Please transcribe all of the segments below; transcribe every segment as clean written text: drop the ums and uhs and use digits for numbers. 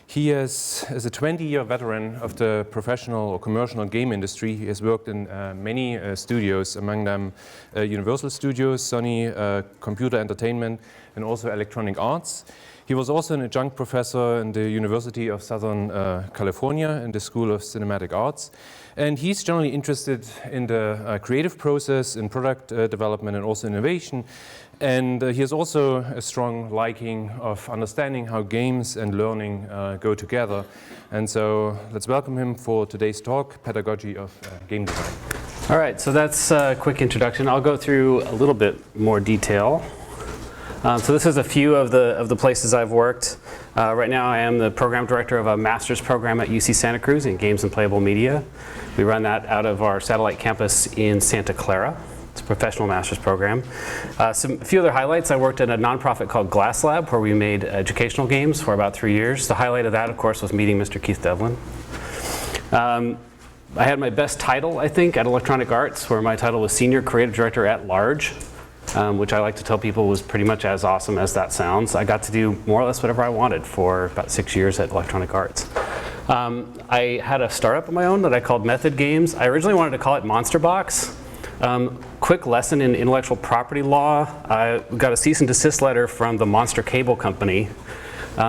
He is a 20-year veteran of the professional or commercial game industry. He has worked in many studios, among them Universal Studios, Sony Computer Entertainment, and also Electronic Arts. He was also an adjunct professor in the University of Southern California in the School of Cinematic Arts. And he's generally interested in the creative process, in product development, and also innovation. And he has also a strong liking of understanding how games and learning go together. And so let's welcome him for today's talk, Pedagogy of Game Design. All right, so that's a quick introduction. I'll go through a little bit more detail. So this is a few of the places I've worked. Right now I am the program director of a master's program at UC Santa Cruz in Games and Playable Media. We run that out of our satellite campus in Santa Clara. It's a professional master's program. A few other highlights. I worked at a nonprofit called Glass Lab where we made educational games for about 3 years. The highlight of that, of course, was meeting Mr. Keith Devlin. I had my best title, I think, at Electronic Arts, where my title was Senior Creative Director at Large. Which I like to tell people was pretty much as awesome as that sounds. I got to do more or less whatever I wanted for about 6 years at Electronic Arts. I had a startup of my own that I called Method Games. I originally wanted to call it Monster Box. Quick lesson in intellectual property law. I got a cease and desist letter from the Monster Cable Company.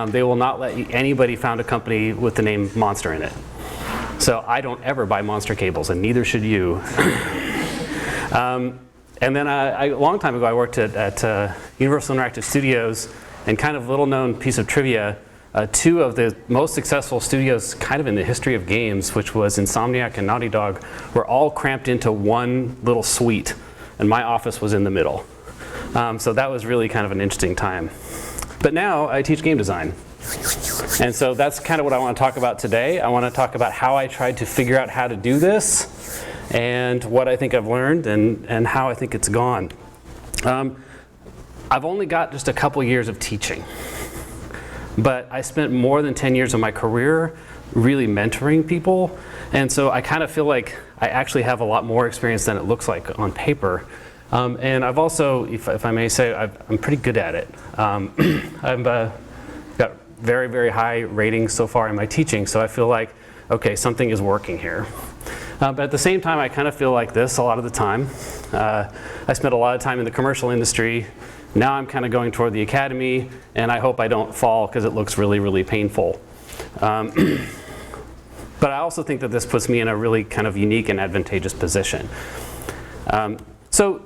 They will not let anybody found a company with the name Monster in it. So I don't ever buy Monster cables, and neither should you. And then a long time ago, I worked at Universal Interactive Studios, and kind of little known piece of trivia, two of the most successful studios kind of in the history of games, which was Insomniac and Naughty Dog, were all cramped into one little suite, and my office was in the middle. So that was really kind of an interesting time. But now I teach game design. And so that's kind of what I want to talk about today. I want to talk about how I tried to figure out how to do this, and what I think I've learned and how I think it's gone. I've only got just a couple years of teaching, but I spent more than 10 years of my career really mentoring people, and so I kind of feel like I actually have a lot more experience than it looks like on paper. And I've also, if I may say, I'm pretty good at it. I've got very, very high ratings so far in my teaching, so I feel like, okay, something is working here. But at the same time, I kind of feel like this a lot of the time. I spent a lot of time in the commercial industry. Now I'm kind of going toward the academy, and I hope I don't fall because it looks really, really painful. But I also think that this puts me in a really kind of unique and advantageous position. So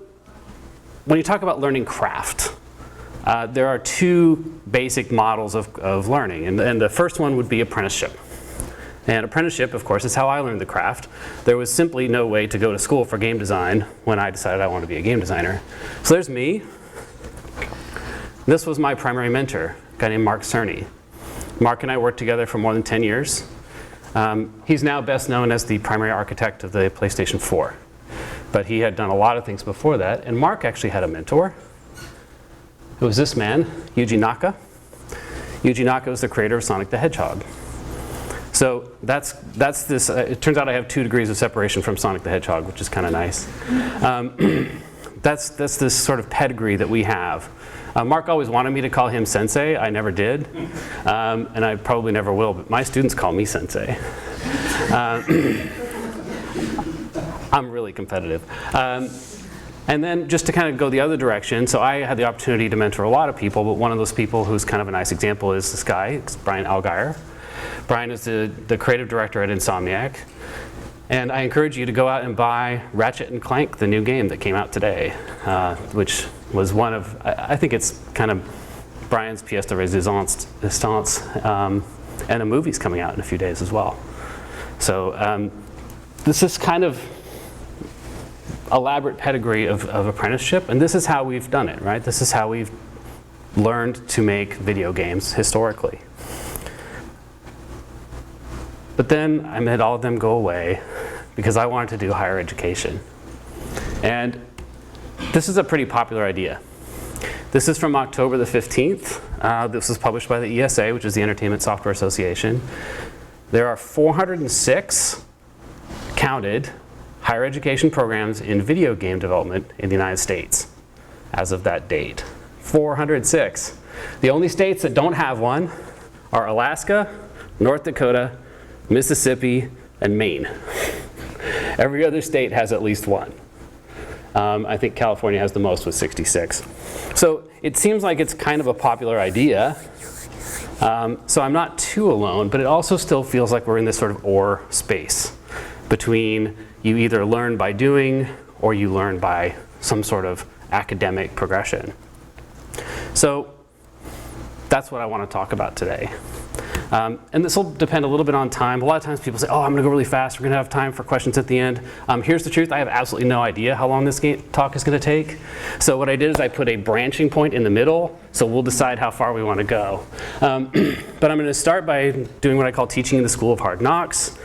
when you talk about learning craft, there are two basic models of learning, and the first one would be apprenticeship. And apprenticeship, of course, is how I learned the craft. There was simply no way to go to school for game design when I decided I wanted to be a game designer. So there's me. This was my primary mentor, a guy named Mark Cerny. Mark and I worked together for more than 10 years. He's now best known as the primary architect of the PlayStation 4. But he had done a lot of things before that. And Mark actually had a mentor. It was this man, Yuji Naka. Yuji Naka was the creator of Sonic the Hedgehog. So that's this, it turns out I have 2 degrees of separation from Sonic the Hedgehog, which is kind of nice. That's this sort of pedigree that we have. Mark always wanted me to call him sensei. I never did, and I probably never will, but my students call me sensei. I'm really competitive. And then just to kind of go the other direction, so I had the opportunity to mentor a lot of people, but one of those people who's kind of a nice example is this guy, it's Brian Algier. Brian is the creative director at Insomniac. And I encourage you to go out and buy Ratchet & Clank, the new game that came out today, which was one of, I think it's kind of Brian's pièce de résistance, and a movie's coming out in a few days as well. So this is kind of elaborate pedigree of apprenticeship, and this is how we've done it, right? This is how we've learned to make video games historically. But then I made all of them go away because I wanted to do higher education. And this is a pretty popular idea. This is from October the 15th. This was published by the ESA, which is the Entertainment Software Association. There are 406 counted higher education programs in video game development in the United States as of that date. 406. The only states that don't have one are Alaska, North Dakota, Mississippi, and Maine. Every other state has at least one. I think California has the most with 66. So it seems like it's kind of a popular idea. So I'm not too alone, but it also still feels like we're in this sort of or space between you either learn by doing or you learn by some sort of academic progression. So that's what I want to talk about today. And this will depend a little bit on time. A lot of times people say, oh, I'm going to go really fast. We're going to have time for questions at the end. Here's the truth. I have absolutely no idea how long this talk is going to take. So what I did is I put a branching point in the middle. So we'll decide how far we want to go. But I'm going to start by doing what I call teaching in the School of Hard Knocks,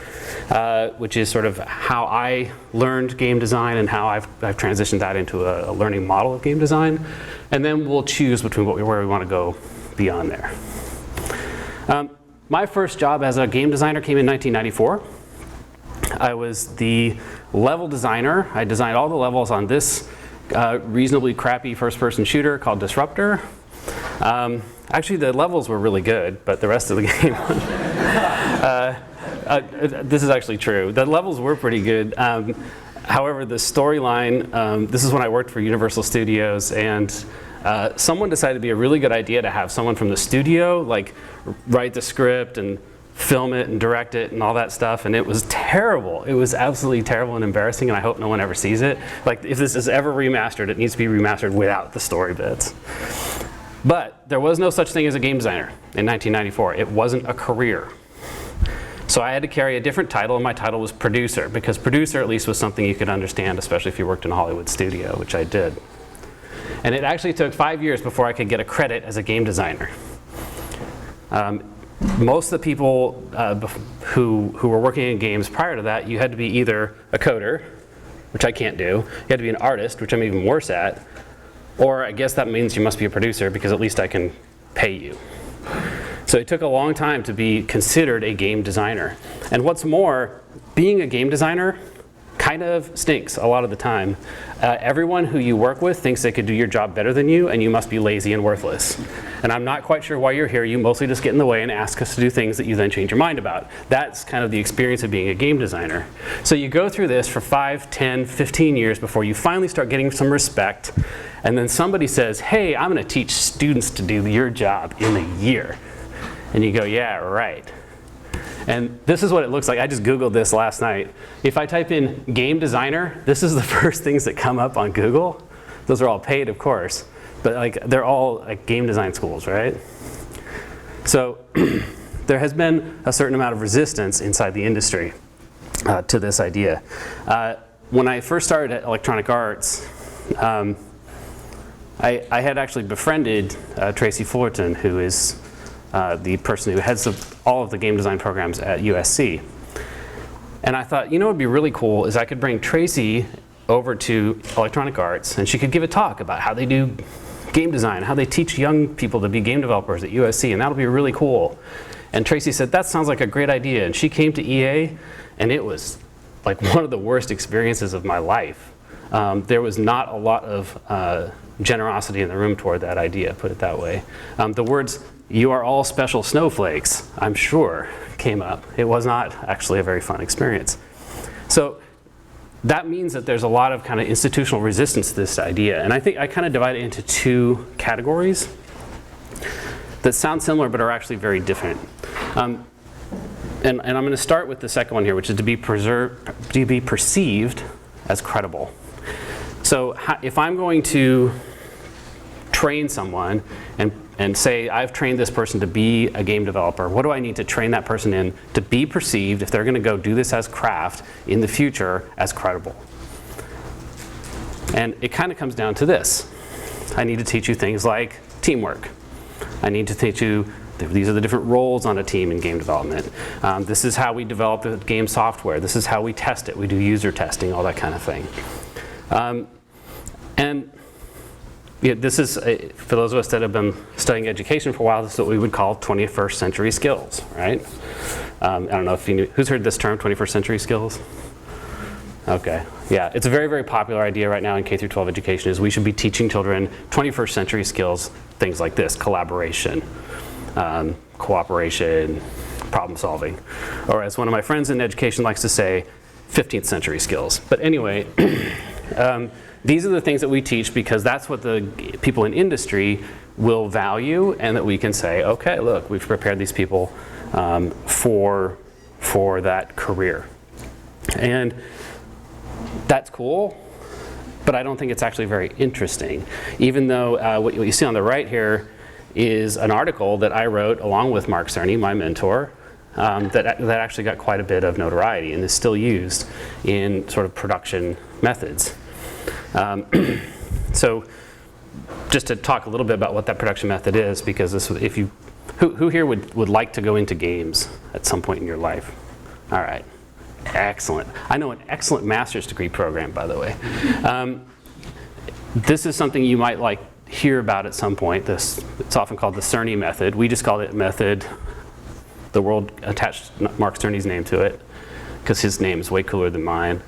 which is sort of how I learned game design and how I've transitioned that into a learning model of game design. And then we'll choose between where we want to go beyond there. My first job as a game designer came in 1994. I was the level designer. I designed all the levels on this reasonably crappy first-person shooter called Disruptor. Actually, the levels were really good, but the rest of the game, this is actually true. The levels were pretty good. However, the storyline, this is when I worked for Universal Studios, and someone decided it'd be a really good idea to have someone from the studio like write the script and film it and direct it and all that stuff, and it was terrible. It was absolutely terrible and embarrassing, and I hope no one ever sees it. Like, if this is ever remastered, it needs to be remastered without the story bits. But there was no such thing as a game designer in 1994. It wasn't a career. So I had to carry a different title, and my title was producer, because producer at least was something you could understand, especially if you worked in a Hollywood studio, which I did. And it actually took 5 years before I could get a credit as a game designer. Most of the people who were working in games prior to that, you had to be either a coder, which I can't do, you had to be an artist, which I'm even worse at, or I guess that means you must be a producer because at least I can pay you. So it took a long time to be considered a game designer. And what's more, being a game designer kind of stinks a lot of the time. Everyone who you work with thinks they could do your job better than you, and you must be lazy and worthless. And I'm not quite sure why you're here. You mostly just get in the way and ask us to do things that you then change your mind about. That's kind of the experience of being a game designer. So you go through this for 5, 10, 15 years before you finally start getting some respect, and then somebody says, hey, I'm going to teach students to do your job in a year. And you go, yeah, right. And this is what it looks like. I just Googled this last night. If I type in game designer, this is the first things that come up on Google. Those are all paid, of course, but like they're all like game design schools, right? So there has been a certain amount of resistance inside the industry to this idea. When I first started at Electronic Arts, I had actually befriended Tracy Fullerton, who is the person who heads all of the game design programs at USC. And I thought, you know what would be really cool is I could bring Tracy over to Electronic Arts, and she could give a talk about how they do game design, how they teach young people to be game developers at USC, and that'll be really cool. And Tracy said, that sounds like a great idea. And she came to EA, and it was like one of the worst experiences of my life. There was not a lot of generosity in the room toward that idea, put it that way. The words, "You are all special snowflakes," I'm sure, came up. It was not actually a very fun experience. So that means that there's a lot of kind of institutional resistance to this idea. And I think I kind of divide it into two categories that sound similar but are actually very different. And I'm going to start with the second one here, which is to be perceived as credible. So if I'm going to train someone and say, I've trained this person to be a game developer, what do I need to train that person in to be perceived, if they're going to go do this as craft in the future, as credible? And it kind of comes down to this. I need to teach you things like teamwork. I need to teach you, these are the different roles on a team in game development. This is how we develop the game software. This is how we test it. We do user testing, all that kind of thing. And yeah, this is, for those of us that have been studying education for a while, this is what we would call 21st century skills, right? I don't know if you knew, who's heard this term, 21st century skills? Okay, yeah, it's a very, very popular idea right now in K through 12 education, is we should be teaching children 21st century skills, things like this: collaboration, cooperation, problem solving. Or as one of my friends in education likes to say, 15th century skills. But anyway, these are the things that we teach because that's what the people in industry will value, and that we can say, okay, look, we've prepared these people for that career. And that's cool, but I don't think it's actually very interesting. Even though what you see on the right here is an article that I wrote along with Mark Cerny, my mentor, that actually got quite a bit of notoriety and is still used in sort of production methods. So just to talk a little bit about what that production method is, because this, if you, who here would like to go into games at some point in your life? All right, excellent. I know an excellent master's degree program, by the way. This is something you might like hear about at some point. It's often called the Cerny method. We just called it method. The world attached Mark Cerny's name to it because his name is way cooler than mine.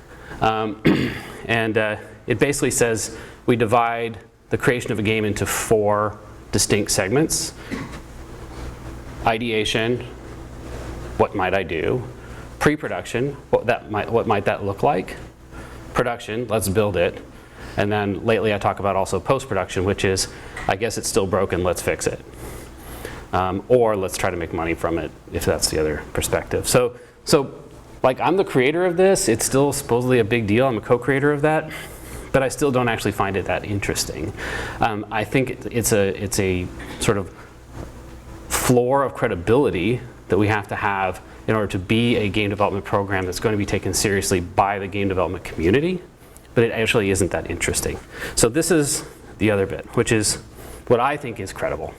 It basically says we divide the creation of a game into 4 distinct segments. Ideation, what might I do? Pre-production, what might that look like? Production, let's build it. And then lately I talk about also post-production, which is, I guess it's still broken, let's fix it. Or let's try to make money from it, if that's the other perspective. So like I'm the creator of this, it's still supposedly a big deal, I'm a co-creator of that, but I still don't actually find it that interesting. I think it's a sort of floor of credibility that we have to have in order to be a game development program that's going to be taken seriously by the game development community, but it actually isn't that interesting. So this is the other bit, which is what I think is credible.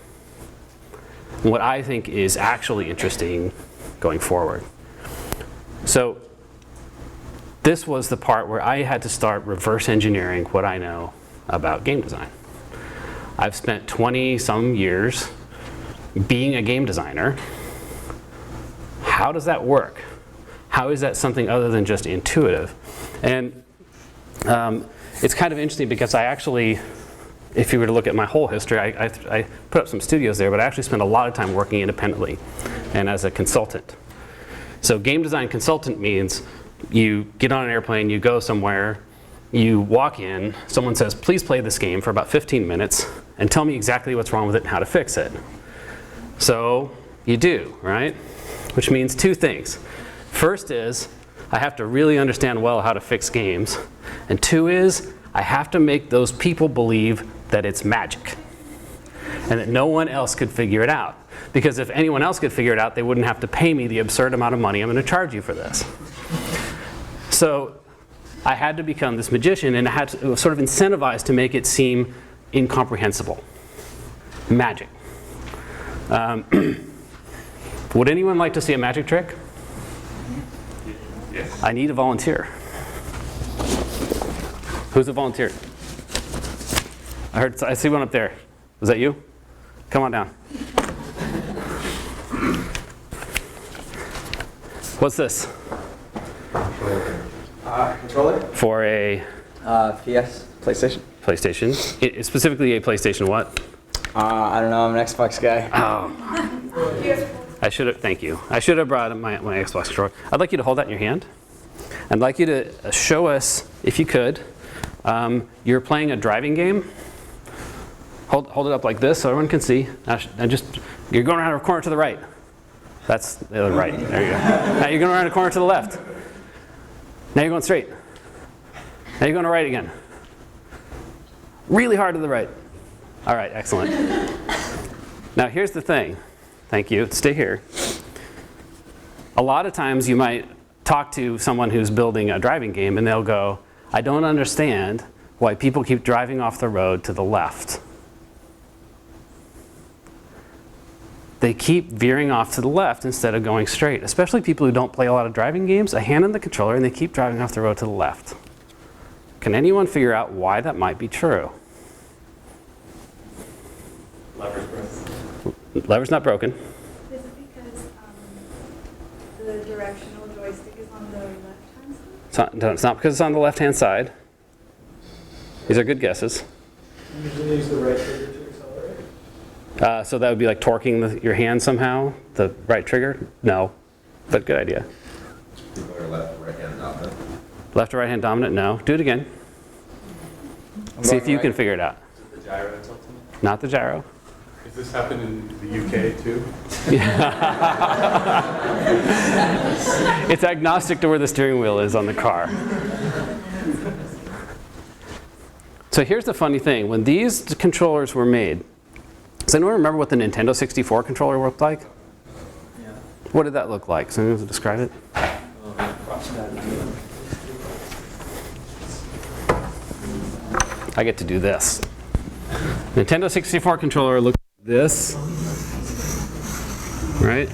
What I think is actually interesting going forward. So this was the part where I had to start reverse engineering what I know about game design. I've spent 20-some years being a game designer. How does that work? How is that something other than just intuitive? And it's kind of interesting because I actually, if you were to look at my whole history, I put up some studios there, but I actually spent a lot of time working independently and as a consultant. So game design consultant means you get on an airplane, you go somewhere, you walk in, someone says, please play this game for about 15 minutes and tell me exactly what's wrong with it and how to fix it. So you do, right? Which means 2 things. First is, I have to really understand well how to fix games. And 2 is, I have to make those people believe that it's magic and that no one else could figure it out. Because if anyone else could figure it out, they wouldn't have to pay me the absurd amount of money I'm going to charge you for this. So I had to become this magician, and I had to sort of incentivize to make it seem incomprehensible. Magic. Would anyone like to see a magic trick? Yes. I need a volunteer. Who's a volunteer? I see one up there. Is that you? Come on down. What's this? Controller? For a? PS. PlayStation. PlayStation. Specifically a PlayStation what? I don't know, I'm an Xbox guy. Oh. I should have, thank you. I should have brought my Xbox controller. I'd like you to hold that in your hand. I'd like you to show us, if you could, you're playing a driving game. Hold it up like this so everyone can see. And just, you're going around a corner to the right. That's the other right, there you go. Now you're going around a corner to the left. Now you're going straight. Now you're going to right again. Really hard to the right. All right, excellent. Now here's the thing. Thank you, stay here. A lot of times you might talk to someone who's building a driving game and they'll go, I don't understand why people keep driving off the road to the left. They keep veering off to the left instead of going straight, especially people who don't play a lot of driving games. A hand on the controller and they keep driving off the road to the left. Can anyone figure out why that might be true? Lever's broken. Lever's not broken. Is it because the directional joystick is on the left-hand side? It's not because it's on the left-hand side. These are good guesses. You usually use the right trigger to accelerate. So that would be like torquing your hand somehow, the right trigger? No, but good idea. People are left, right hand dominant. Left or right hand dominant? No. Do it again. See if you can figure it out. The gyro tilting? Not the gyro. Does this happen in the UK too? It's agnostic to where the steering wheel is on the car. So here's the funny thing. When these controllers were made, does anyone remember what the Nintendo 64 controller looked like? Yeah. What did that look like? Does anyone describe it? I get to do this. Nintendo 64 controller looked like this, right?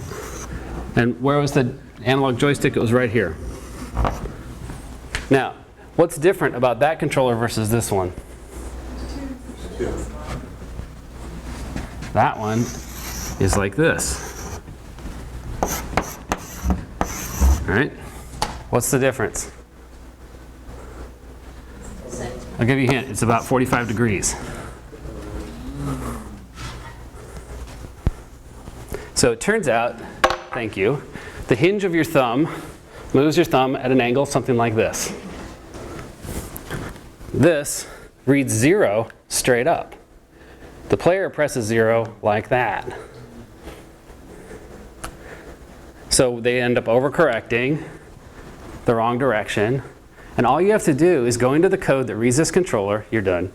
And where was the analog joystick? It was right here. Now, what's different about that controller versus this one? That one is like this. All right? What's the difference? I'll give you a hint. It's about 45 degrees. So it turns out, thank you, the hinge of your thumb moves your thumb at an angle something like this. This reads 0 straight up. The player presses 0 like that. So they end up overcorrecting the wrong direction. And all you have to do is go into the code that reads this controller. You're done.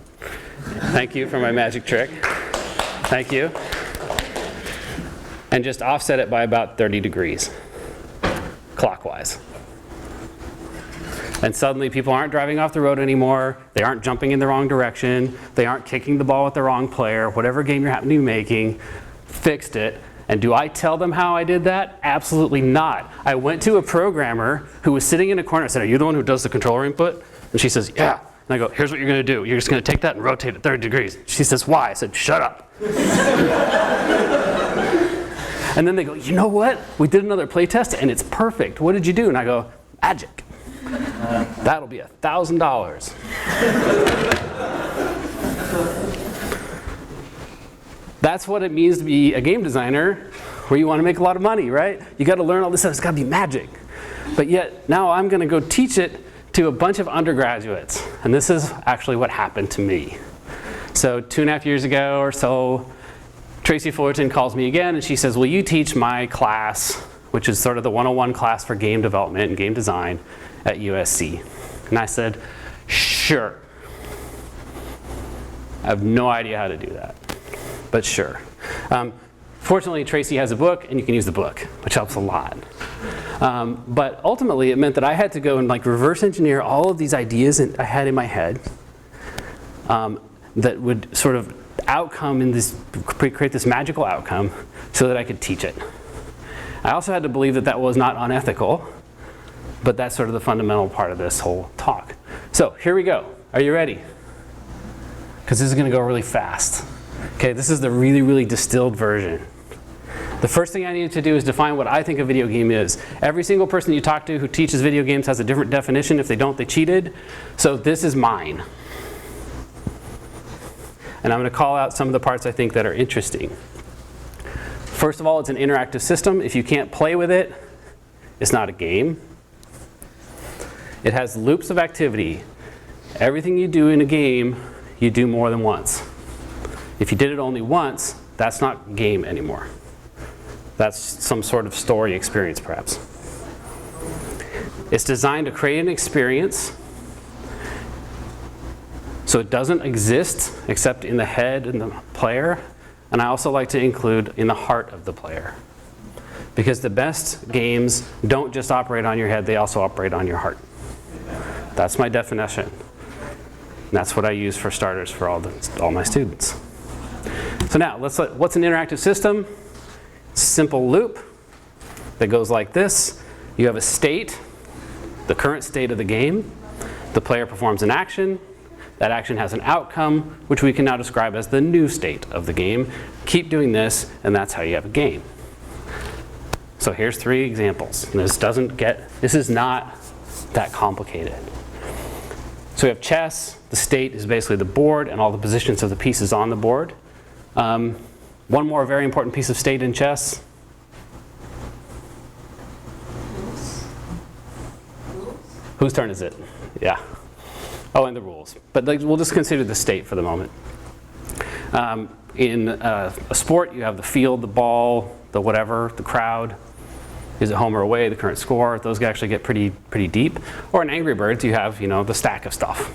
Thank you for my magic trick. Thank you. And just offset it by about 30 degrees, clockwise. And suddenly people aren't driving off the road anymore. They aren't jumping in the wrong direction. They aren't kicking the ball at the wrong player. Whatever game you're happening to be making, fixed it. And do I tell them how I did that? Absolutely not. I went to a programmer who was sitting in a corner. I said, are you the one who does the controller input? And she says, yeah. And I go, here's what you're going to do. You're just going to take that and rotate it 30 degrees. She says, why? I said, shut up. And then they go, you know what? We did another play test and it's perfect. What did you do? And I go, magic. That'll be $1,000. That's what it means to be a game designer, where you want to make a lot of money, right? You got to learn all this stuff. It's got to be magic. But yet now I'm going to go teach it to a bunch of undergraduates. And this is actually what happened to me. So 2.5 years ago or so, Tracy Fullerton calls me again and she says, will you teach my class, which is sort of the 101 class for game development and game design at USC? And I said, sure. I have no idea how to do that, but sure. Fortunately, Tracy has a book and you can use the book, which helps a lot. But ultimately, it meant that I had to go and like reverse engineer all of these ideas that I had in my head that would sort of outcome in this, create this magical outcome so that I could teach it. I also had to believe that that was not unethical, but that's sort of the fundamental part of this whole talk. So here we go. Are you ready? Because this is going to go really fast. Okay, this is the really, really distilled version. The first thing I needed to do is define what I think a video game is. Every single person you talk to who teaches video games has a different definition. If they don't, they cheated. So this is mine. And I'm going to call out some of the parts I think that are interesting. First of all, it's an interactive system. If you can't play with it, it's not a game. It has loops of activity. Everything you do in a game, you do more than once. If you did it only once, that's not game anymore. That's some sort of story experience, perhaps. It's designed to create an experience. So it doesn't exist except in the head and the player. And I also like to include in the heart of the player. Because the best games don't just operate on your head, they also operate on your heart. That's my definition. And that's what I use for starters for all my students. So now, what's an interactive system? It's a simple loop that goes like this. You have a state, the current state of the game. The player performs an action. That action has an outcome, which we can now describe as the new state of the game. Keep doing this, and that's how you have a game. So here's 3 examples. And this is not that complicated. So we have chess. The state is basically the board and all the positions of the pieces on the board. One more very important piece of state in chess. Whose turn is it? Yeah. Oh, and the rules. But we'll just consider the state for the moment. In a sport, you have the field, the ball, the whatever, the crowd. Is it home or away, the current score? Those actually get pretty deep. Or in Angry Birds, you have the stack of stuff.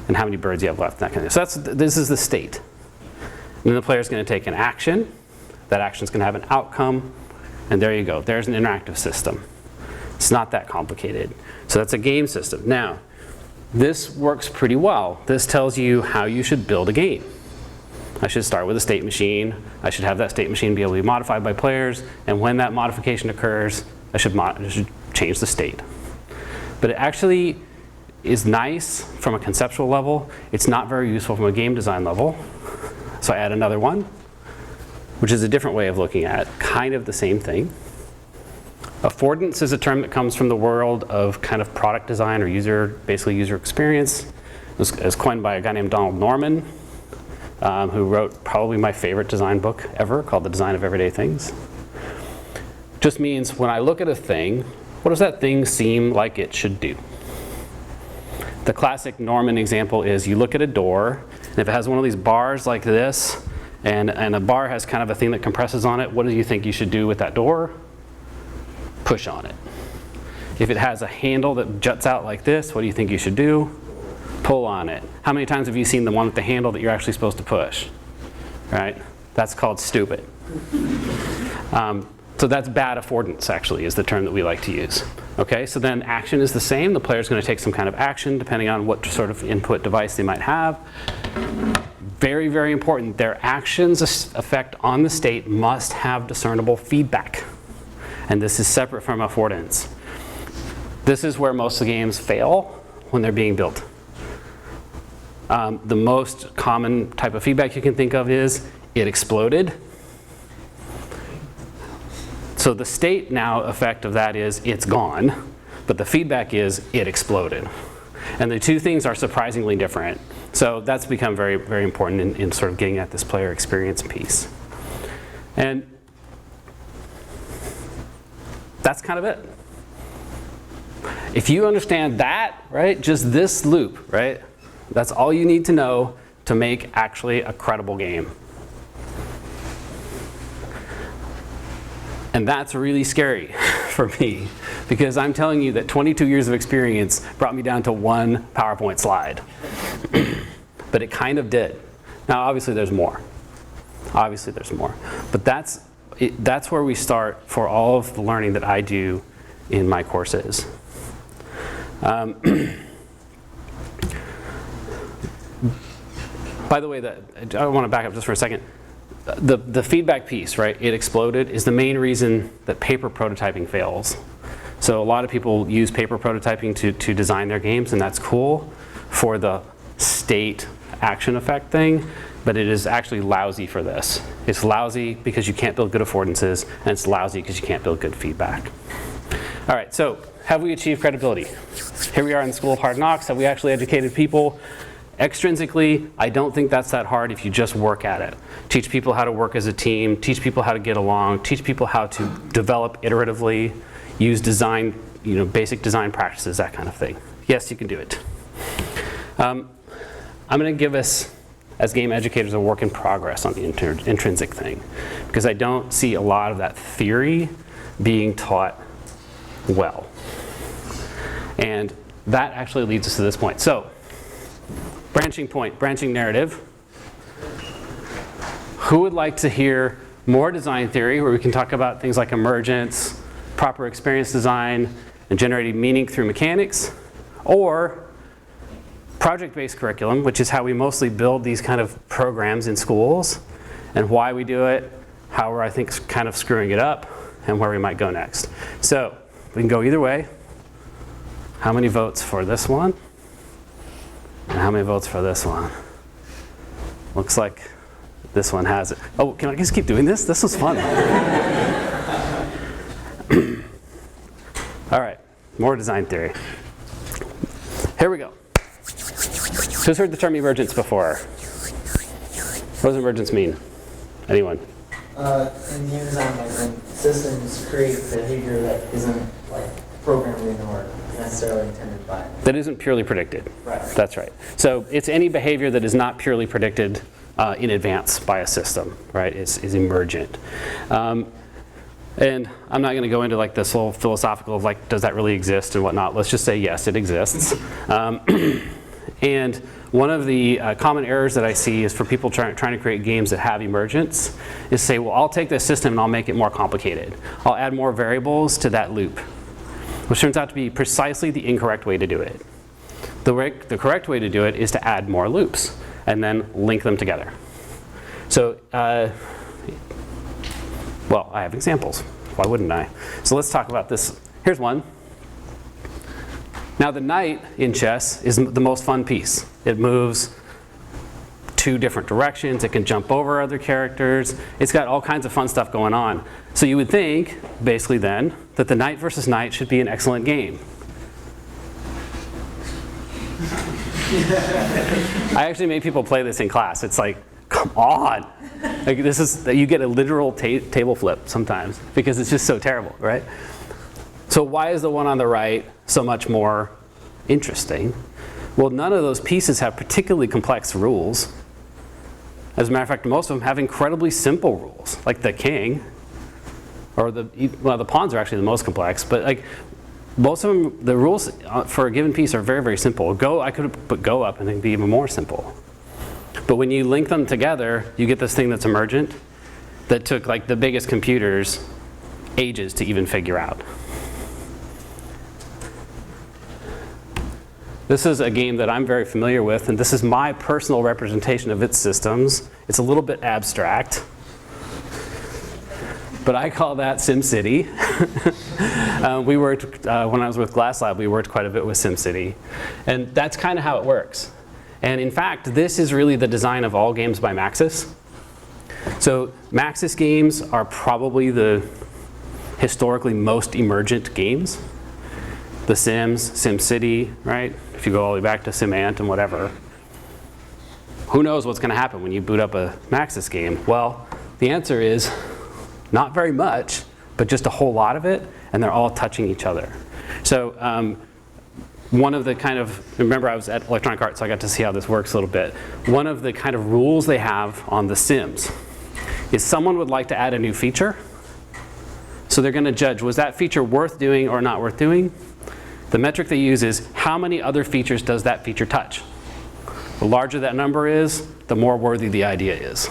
And how many birds you have left, that kind of thing. So this is the state. And then the player's going to take an action. That action's going to have an outcome. And there you go. There's an interactive system. It's not that complicated. So that's a game system. Now, this works pretty well. This tells you how you should build a game. I should start with a state machine. I should have that state machine be able to be modified by players. And when that modification occurs, I should change the state. But it actually is nice from a conceptual level. It's not very useful from a game design level. So I add another one, which is a different way of looking at kind of the same thing. Affordance is a term that comes from the world of kind of product design or basically user experience. It was coined by a guy named Donald Norman, who wrote probably my favorite design book ever, called The Design of Everyday Things. Just means when I look at a thing, what does that thing seem like it should do? The classic Norman example is you look at a door, and if it has one of these bars like this, and a bar has kind of a thing that compresses on it, what do you think you should do with that door? Push on it. If it has a handle that juts out like this, what do you think you should do? Pull on it. How many times have you seen the one with the handle that you're actually supposed to push? Right? That's called stupid. So that's bad affordance, actually, is the term that we like to use. Okay, so then action is the same. The player's going to take some kind of action depending on what sort of input device they might have. Very, very important. Their actions' effect on the state must have discernible feedback. And this is separate from affordance. This is where most of the games fail when they're being built. The most common type of feedback you can think of is, it exploded. So the state now effect of that is, it's gone. But the feedback is, it exploded. And the two things are surprisingly different. So that's become very, very important in sort of getting at this player experience piece. And that's kind of it. If you understand that, right, just this loop, right, that's all you need to know to make actually a credible game. And that's really scary for me, because I'm telling you that 22 years of experience brought me down to one PowerPoint slide. But it kind of did. Now, obviously there's more. Obviously there's more. But that's where we start for all of the learning that I do in my courses. By the way, I want to back up just for a second. The feedback piece, right, it exploded, is the main reason that paper prototyping fails. So a lot of people use paper prototyping to design their games, and that's cool for the state action effect thing, but it is actually lousy for this. It's lousy because you can't build good affordances, and it's lousy because you can't build good feedback. All right, so have we achieved credibility? Here we are in the School of Hard Knocks. Have we actually educated people? Extrinsically, I don't think that's that hard if you just work at it. Teach people how to work as a team, teach people how to get along, teach people how to develop iteratively, use design, basic design practices, that kind of thing. Yes, you can do it. I'm going to give us, as game educators, a work in progress on the intrinsic thing, because I don't see a lot of that theory being taught well. And that actually leads us to this point. So, branching narrative. Who would like to hear more design theory, where we can talk about things like emergence, proper experience design, and generating meaning through mechanics? Or project-based curriculum, which is how we mostly build these kind of programs in schools, and why we do it, how we're, I think, kind of screwing it up, and where we might go next. So we can go either way. How many votes for this one? And how many votes for this one? Looks like this one has it. Oh, can I just keep doing this? This was fun. All right, more design theory. Here we go. Who's heard the term emergence before? What does emergence mean? Anyone? In game design, like when systems create behavior that isn't like programmed in or necessarily intended by. That isn't purely predicted. Right. That's right. So it's any behavior that is not purely predicted in advance by a system, right? Is emergent. And I'm not going to go into like this whole philosophical of like, does that really exist and whatnot. Let's just say yes, it exists. And one of the common errors that I see is for people trying to create games that have emergence is say, well, I'll take this system and I'll make it more complicated. I'll add more variables to that loop, which turns out to be precisely the incorrect way to do it. The correct way to do it is to add more loops and then link them together. So, well, I have examples. Why wouldn't I? So let's talk about this. Here's one. Now the knight in chess is the most fun piece. It moves 2 different directions. It can jump over other characters. It's got all kinds of fun stuff going on. So you would think, basically then, that the knight versus knight should be an excellent game. I actually made people play this in class. It's like, come on. Like this is, you get a literal table flip sometimes because it's just so terrible, right? So why is the one on the right so much more interesting? Well, none of those pieces have particularly complex rules. As a matter of fact, most of them have incredibly simple rules, like the king, or the pawns are actually the most complex, but like most of them, the rules for a given piece are very, very simple. Go, I could have put go up and it'd be even more simple. But when you link them together, you get this thing that's emergent that took like the biggest computers ages to even figure out. This is a game that I'm very familiar with, and this is my personal representation of its systems. It's a little bit abstract, but I call that SimCity. We worked, when I was with Glass Lab, we worked quite a bit with SimCity. And that's kind of how it works. And in fact, this is really the design of all games by Maxis. So Maxis games are probably the historically most emergent games. The Sims, SimCity, right? If you go all the way back to SimAnt and whatever. Who knows what's going to happen when you boot up a Maxis game? Well, the answer is not very much, but just a whole lot of it, and they're all touching each other. So one of the kind of, remember I was at Electronic Arts, so I got to see how this works a little bit. One of the kind of rules they have on The Sims is someone would like to add a new feature. So they're going to judge, was that feature worth doing or not worth doing? The metric they use is how many other features does that feature touch? The larger that number is, the more worthy the idea is.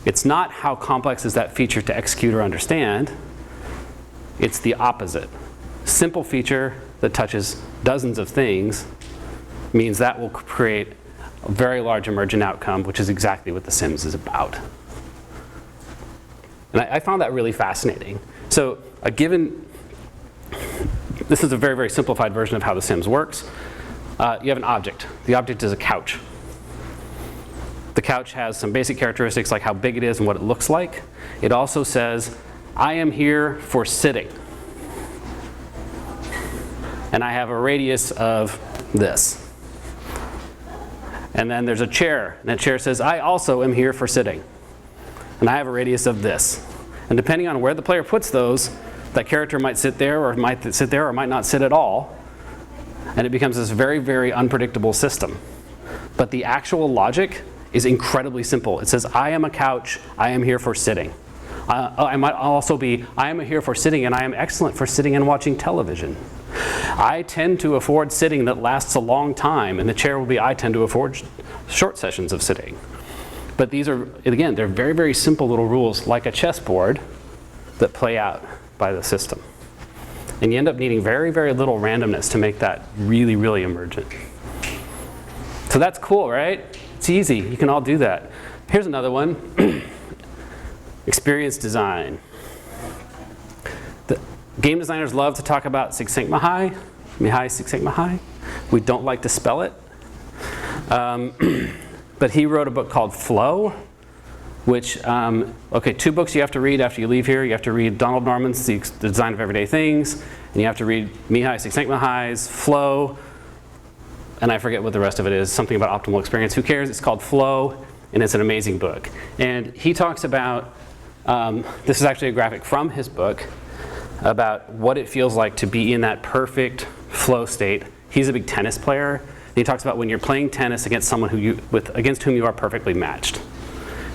It's not how complex is that feature to execute or understand. It's the opposite. Simple feature that touches dozens of things means that will create a very large emergent outcome, which is exactly what The Sims is about. And I found that really fascinating. So a given, this is a very, very simplified version of how The Sims works. You have an object. The object is a couch. The couch has some basic characteristics like how big it is and what it looks like. It also says, I am here for sitting. And I have a radius of this. And then there's a chair. And that chair says, I also am here for sitting. And I have a radius of this. And depending on where the player puts those, that character might sit there or might sit there or might not sit at all. And it becomes this very, very unpredictable system. But the actual logic is incredibly simple. It says, I am a couch, I am here for sitting. I might also be, I am here for sitting and I am excellent for sitting and watching television. I tend to afford sitting that lasts a long time, and the chair will be, I tend to afford short sessions of sitting. But these are, again, they're very, very simple little rules, like a chessboard, that play out by the system. And you end up needing very, very little randomness to make that really, really emergent. So that's cool, right? It's easy. You can all do that. Here's another one. Experience design. The game designers love to talk about Six Sigma High. Mihai Six Sigma High. We don't like to spell it. But he wrote a book called Flow, which, okay, 2 books you have to read after you leave here. You have to read Donald Norman's The Design of Everyday Things, and you have to read Mihai Six Sigma High's Flow, and I forget what the rest of it is, something about optimal experience. Who cares? It's called Flow, and it's an amazing book. And he talks about, this is actually a graphic from his book, about what it feels like to be in that perfect flow state. He's a big tennis player. And he talks about when you're playing tennis against someone against whom you are perfectly matched.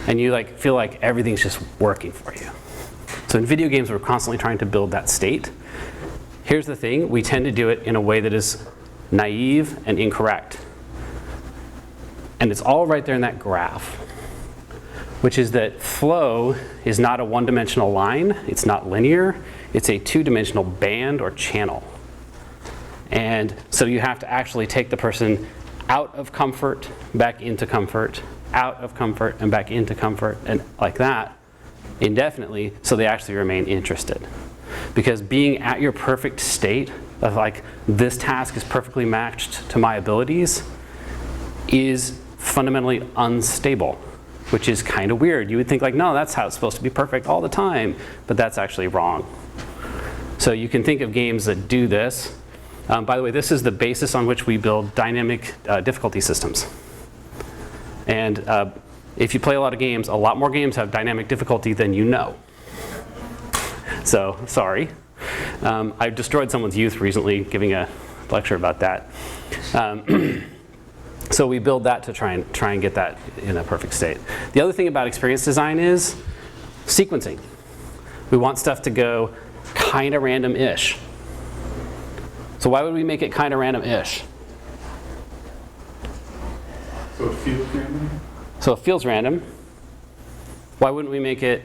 And you like feel like everything's just working for you. So in video games, we're constantly trying to build that state. Here's the thing, we tend to do it in a way that is naive and incorrect. And it's all right there in that graph, which is that flow is not a one-dimensional line, it's not linear, it's a two-dimensional band or channel. And so you have to actually take the person out of comfort, back into comfort, out of comfort, and back into comfort, and like that, indefinitely, so they actually remain interested. Because being at your perfect state of like, this task is perfectly matched to my abilities is fundamentally unstable, which is kind of weird. You would think like, no, that's how it's supposed to be perfect all the time, but that's actually wrong. So you can think of games that do this. By the way, this is the basis on which we build dynamic difficulty systems. And if you play a lot of games, a lot more games have dynamic difficulty than you know. So, sorry. I destroyed someone's youth recently giving a lecture about that. So we build that to try and get that in a perfect state. The other thing about experience design is sequencing. We want stuff to go kind of random-ish. So why would we make it kind of random-ish? So it feels random? So it feels random. Why wouldn't we make it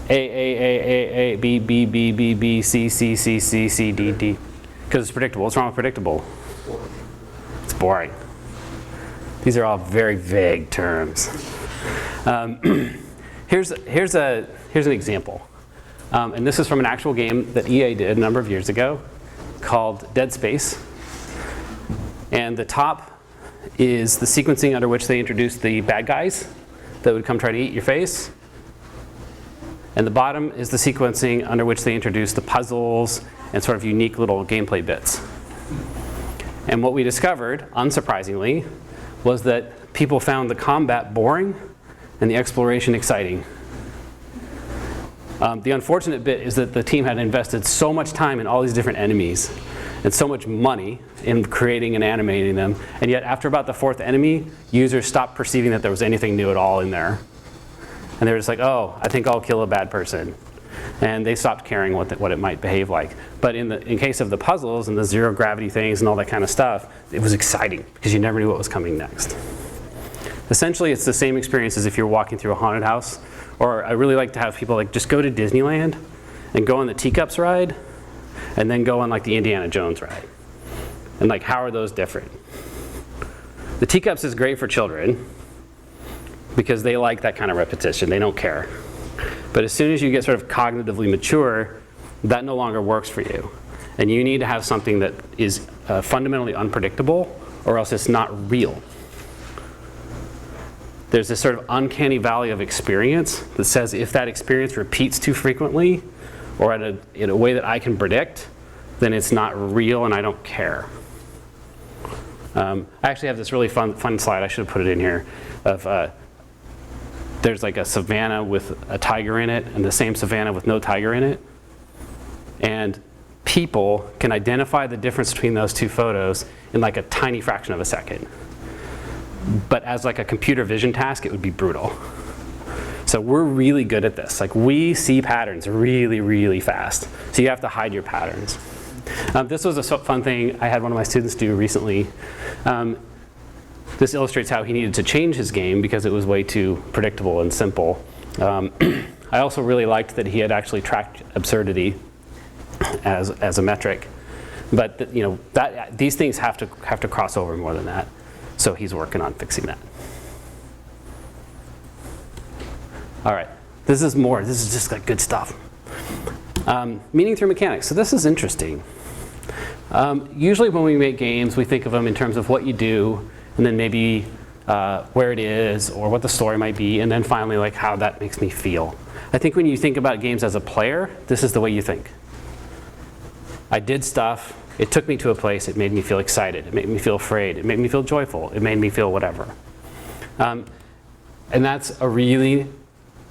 A, B, B, B, B, B, C, C, C, C, C, D, D? Because it's predictable. What's wrong with predictable? It's boring. These are all very vague terms. Here's an example. And this is from an actual game that EA did a number of years ago called Dead Space. And the top is the sequencing under which they introduced the bad guys that would come try to eat your face. And the bottom is the sequencing under which they introduced the puzzles and sort of unique little gameplay bits. And what we discovered, unsurprisingly, was that people found the combat boring and the exploration exciting. The unfortunate bit is that the team had invested so much time in all these different enemies and so much money in creating and animating them, and yet after about the fourth enemy, users stopped perceiving that there was anything new at all in there. And they were just like, oh, I think I'll kill a bad person. And they stopped caring what it might behave like. But in case of the puzzles and the zero gravity things and all that kind of stuff, it was exciting because you never knew what was coming next. Essentially, it's the same experience as if you're walking through a haunted house. Or I really like to have people like just go to Disneyland and go on the Teacups ride and then go on like the Indiana Jones ride. And like, how are those different? The Teacups is great for children because they like that kind of repetition. They don't care. But as soon as you get sort of cognitively mature, that no longer works for you. And you need to have something that is fundamentally unpredictable, or else it's not real. There's this sort of uncanny valley of experience that says if that experience repeats too frequently, or in a way that I can predict, then it's not real and I don't care. I actually have this really fun slide, I should have put it in here, of there's like a savanna with a tiger in it and the same savanna with no tiger in it. And people can identify the difference between those two photos in like a tiny fraction of a second. But as like a computer vision task, it would be brutal. So we're really good at this. Like we see patterns really, really fast. So you have to hide your patterns. This was a fun thing I had one of my students do recently. This illustrates how he needed to change his game because it was way too predictable and simple. I also really liked that he had actually tracked absurdity as a metric. But these things have to cross over more than that. So he's working on fixing that. All right, this is just like good stuff. Meaning through mechanics. So this is interesting. Usually when we make games, we think of them in terms of what you do, and then maybe where it is, or what the story might be, and then finally like how that makes me feel. I think when you think about games as a player, this is the way you think. I did stuff, it took me to a place, it made me feel excited, it made me feel afraid, it made me feel joyful, it made me feel whatever. And that's a really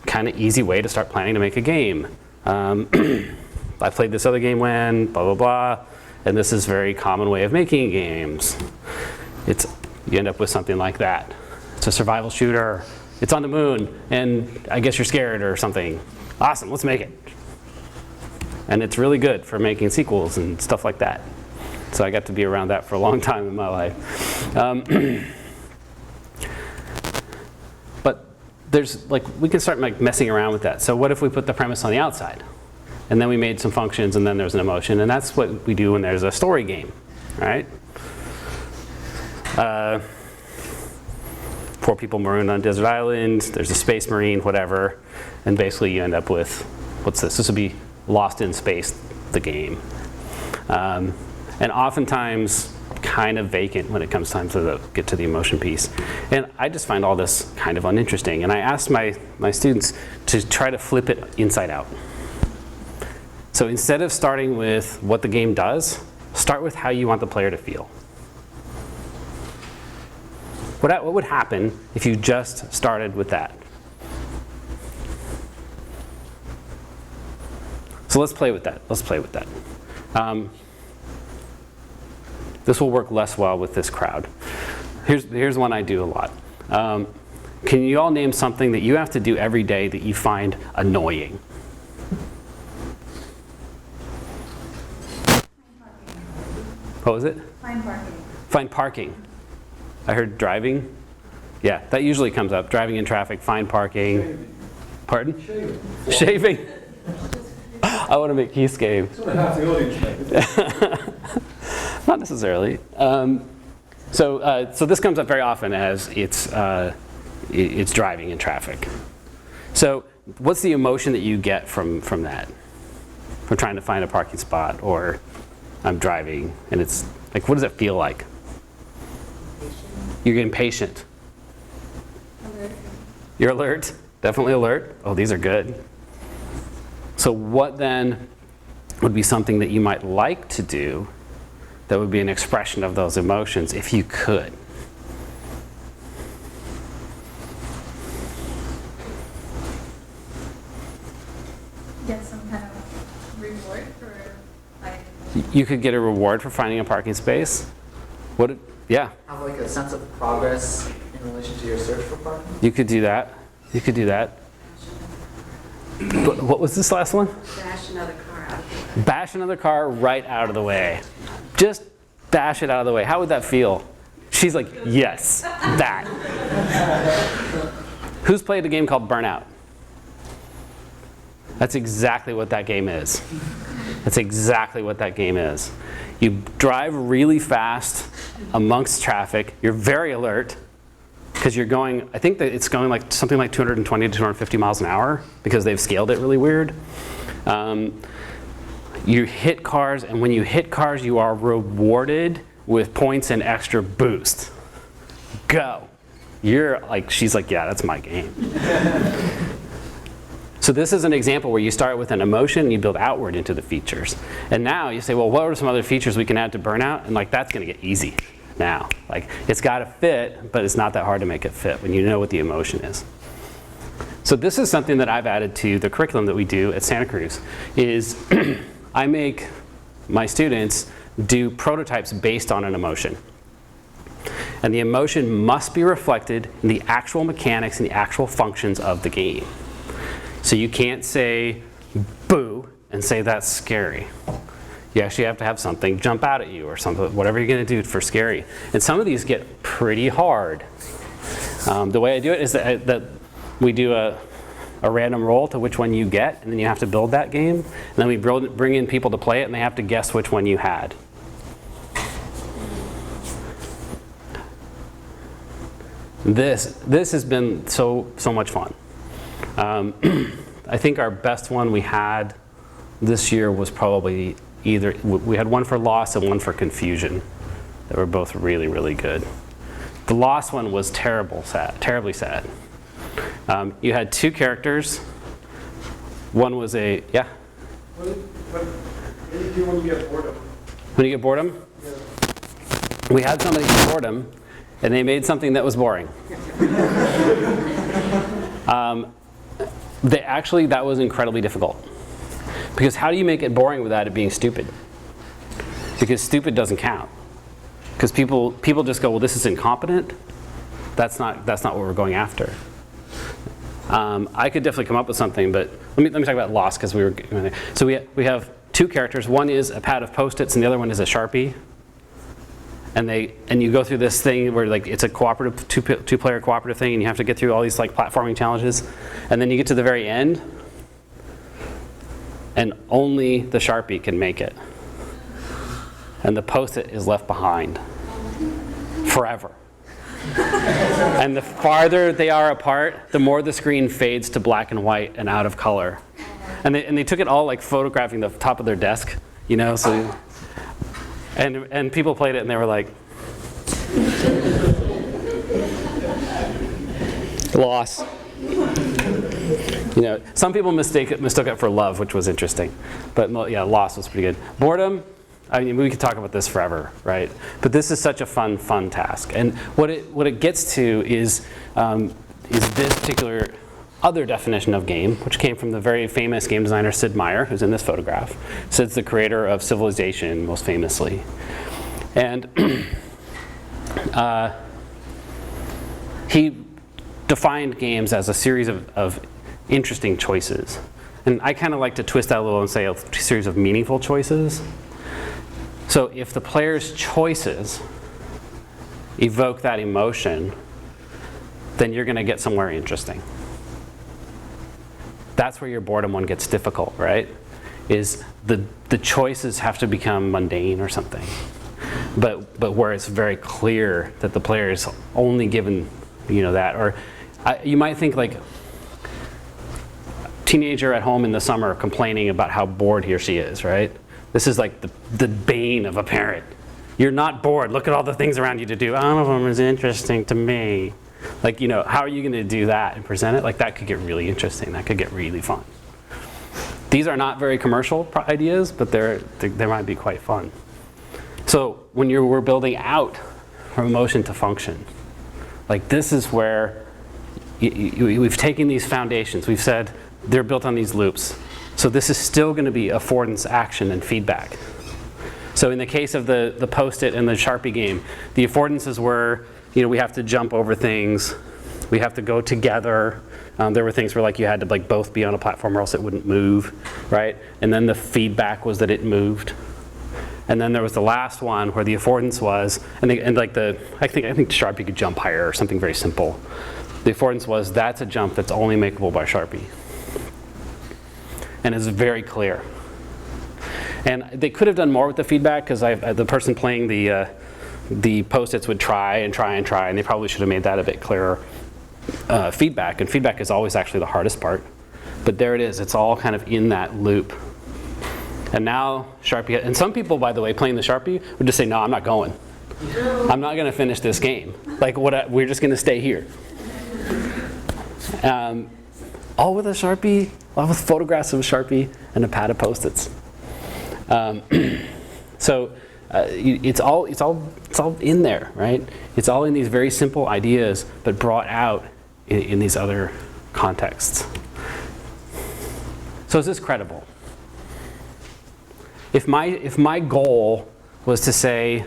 kind of easy way to start planning to make a game. I played this other game when, blah, blah, blah, and this is a very common way of making games. You end up with something like that. It's a survival shooter, it's on the moon, and I guess you're scared or something. Awesome, let's make it. And it's really good for making sequels and stuff like that. So I got to be around that for a long time in my life. But we can start messing around with that. So what if we put the premise on the outside? And then we made some functions, and then there's an emotion. And that's what we do when there's a story game, right? 4 people marooned on a desert island. There's a space marine, whatever. And basically you end up with, what's this? This would be Lost in Space, the game. And oftentimes kind of vacant when it comes time to get to the emotion piece. And I just find all this kind of uninteresting. And I asked my students to try to flip it inside out. So instead of starting with what the game does, start with how you want the player to feel. What would happen if you just started with that? So let's play with that. Let's play with that. This will work less well with this crowd. Here's one I do a lot. Can you all name something that you have to do every day that you find annoying? What was it? Find parking. Find parking. I heard driving. Yeah, that usually comes up. Driving in traffic, find parking. Shaving. Pardon? Shaving. Shaving. I want to make Keith's game. It's only half the audience. Not necessarily. So this comes up very often as it's driving in traffic. So what's the emotion that you get from that? From trying to find a parking spot, or I'm driving and it's like, what does it feel like? You're impatient. Alert. You're alert, definitely alert. Oh, these are good. So what then would be something that you might like to do that would be an expression of those emotions if you could? Get some kind of reward for like. You could get a reward for finding a parking space. Yeah, Have like a sense of progress in relation to your search for parking? you could do that. You could do that. What was this last one? Bash another car out of the way. Bash another car right out of the way. Just bash it out of the way. How would that feel? She's like, yes, that. Who's played a game called Burnout? That's exactly what that game is. That's exactly what that game is. You drive really fast amongst traffic. You're very alert because you're going, I think that it's going like something like 220 to 250 miles an hour because they've scaled it really weird. You hit cars, and when you hit cars, you are rewarded with points and extra boost. Go. You're like, she's like, yeah, that's my game. So this is an example where you start with an emotion and you build outward into the features. And now you say, well, what are some other features we can add to Burnout? And like, that's going to get easy now. Like, it's got to fit, but it's not that hard to make it fit when you know what the emotion is. So this is something that I've added to the curriculum that we do at Santa Cruz, is I make my students do prototypes based on an emotion. And the emotion must be reflected in the actual mechanics and the actual functions of the game. So you can't say boo and say that's scary. You actually have to have something jump out at you or something, whatever you're going to do for scary. And some of these get pretty hard. The way I do it is that we do a random roll to which one you get, and then you have to build that game. And then we bring in people to play it, and they have to guess which one you had. This has been so much fun. I think our best one we had this year was probably we had one for loss and one for confusion. They were both really, really good. The loss one was terribly sad. You had two characters. One was yeah? What do you do when you get boredom? When you get boredom? Yeah. We had somebody get boredom, and they made something that was boring. That was incredibly difficult. Because how do you make it boring without it being stupid? Because stupid doesn't count. Because people just go, well, this is incompetent. That's not what we're going after. I could definitely come up with something, but let me talk about loss because we were going there. So we have two characters. One is a pad of Post-its, and the other one is a Sharpie. And you go through this thing where like it's a cooperative two-player cooperative thing, and you have to get through all these like platforming challenges, and then you get to the very end, and only the Sharpie can make it, and the Post-it is left behind forever. And the farther they are apart, the more the screen fades to black and white and out of color. And they took it all like photographing the top of their desk, you know. So, and people played it and they were like, loss. You know, some people mistook it for love, which was interesting. But yeah, loss was pretty good. Boredom. I mean, we could talk about this forever, right? But this is such a fun task. And what it gets to is this particular other definition of game, which came from the very famous game designer Sid Meier, who's in this photograph. Sid's the creator of Civilization, most famously. And he defined games as a series of interesting choices. And I kind of like to twist that a little and say a series of meaningful choices. So if the player's choices evoke that emotion, then you're going to get somewhere interesting. That's where your boredom one gets difficult, right? Is the choices have to become mundane or something. But where it's very clear that the player is only given, you know, that. Or you might think like teenager at home in the summer complaining about how bored he or she is, right? This is like the bane of a parent. You're not bored. Look at all the things around you to do. None of them is interesting to me. Like, you know, how are you going to do that and present it? Like, that could get really interesting. That could get really fun. These are not very commercial ideas, but they might be quite fun. So when we're building out from emotion to function, like this is where we've taken these foundations. We've said they're built on these loops. So this is still going to be affordance, action, and feedback. So in the case of the Post-it and the Sharpie game, the affordances were, you know, we have to jump over things. We have to go together. There were things where like you had to like both be on a platform or else it wouldn't move, right? And then the feedback was that it moved. And then there was the last one where the affordance was, I think Sharpie could jump higher or something very simple. The affordance was that's a jump that's only makeable by Sharpie. And it's very clear. And they could have done more with the feedback because the person playing the Post-its would try, and they probably should have made that a bit clearer. Feedback, and feedback is always actually the hardest part. But there it is, it's all kind of in that loop. And now Sharpie, and some people, by the way, playing the Sharpie would just say, no, I'm not going. I'm not going to finish this game. Like, we're just going to stay here. All with a Sharpie, all with photographs of a Sharpie and a pad of Post-its. So it's all in there, right? It's all in these very simple ideas, but brought out in these other contexts. So is this credible? If my goal was to say,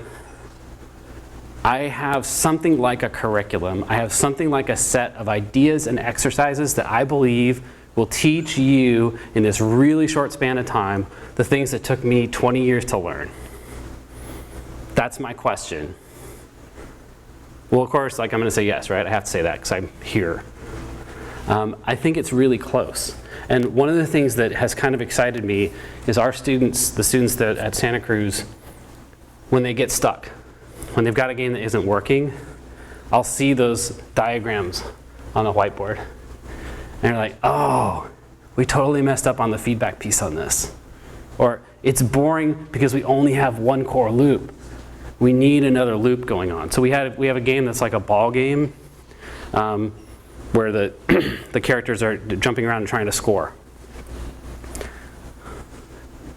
I have something like a curriculum, I have something like a set of ideas and exercises that I believe will teach you in this really short span of time the things that took me 20 years to learn. That's my question. Well, of course, like I'm going to say yes, right? I have to say that because I'm here. I think it's really close. And one of the things that has kind of excited me is our students, the students that at Santa Cruz, when they get stuck, when they've got a game that isn't working, I'll see those diagrams on the whiteboard. And they're like, oh, we totally messed up on the feedback piece on this. Or it's boring because we only have one core loop. We need another loop going on. So we have a game that's like a ball game where the characters are jumping around and trying to score.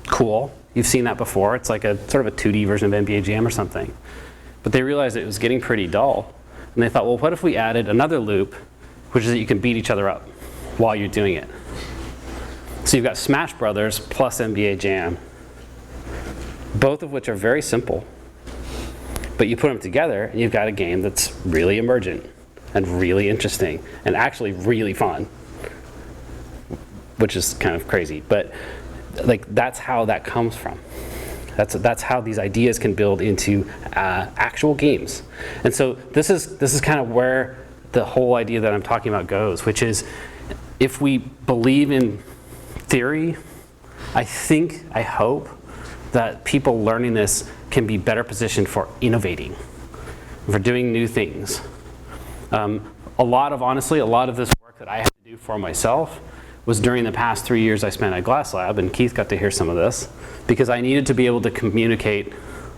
Cool. You've seen that before. It's like a sort of a 2D version of NBA Jam or something. But they realized it was getting pretty dull. And they thought, well, what if we added another loop, which is that you can beat each other up while you're doing it. So you've got Smash Brothers plus NBA Jam, both of which are very simple. But you put them together and you've got a game that's really emergent and really interesting and actually really fun, which is kind of crazy. But like, that's how that comes from. That's how these ideas can build into actual games. And so this is kind of where the whole idea that I'm talking about goes, which is if we believe in theory, I hope that people learning this can be better positioned for innovating, for doing new things. Honestly, a lot of this work that I had to do for myself was during the past 3 years I spent at Glass Lab, and Keith got to hear some of this, because I needed to be able to communicate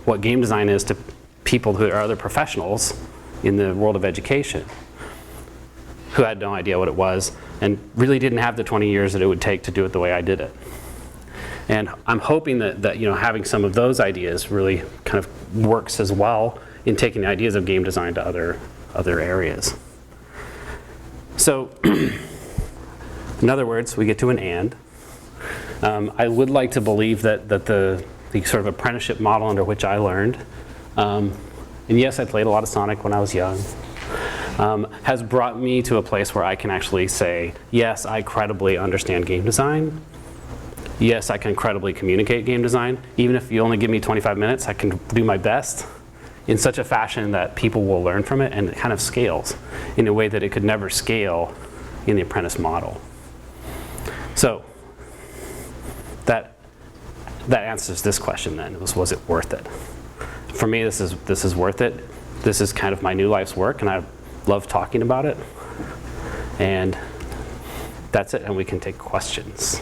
what game design is to people who are other professionals in the world of education, who had no idea what it was, and really didn't have the 20 years that it would take to do it the way I did it. And I'm hoping that having some of those ideas really kind of works as well in taking the ideas of game design to other areas. So, in other words, we get to an and. I would like to believe that the sort of apprenticeship model under which I learned, and yes, I played a lot of Sonic when I was young, has brought me to a place where I can actually say, yes, I credibly understand game design. Yes, I can credibly communicate game design. Even if you only give me 25 minutes, I can do my best in such a fashion that people will learn from it, and it kind of scales in a way that it could never scale in the apprentice model. So that answers this question then, was it worth it? For me, this is worth it. This is kind of my new life's work, and I love talking about it. And that's it, and we can take questions.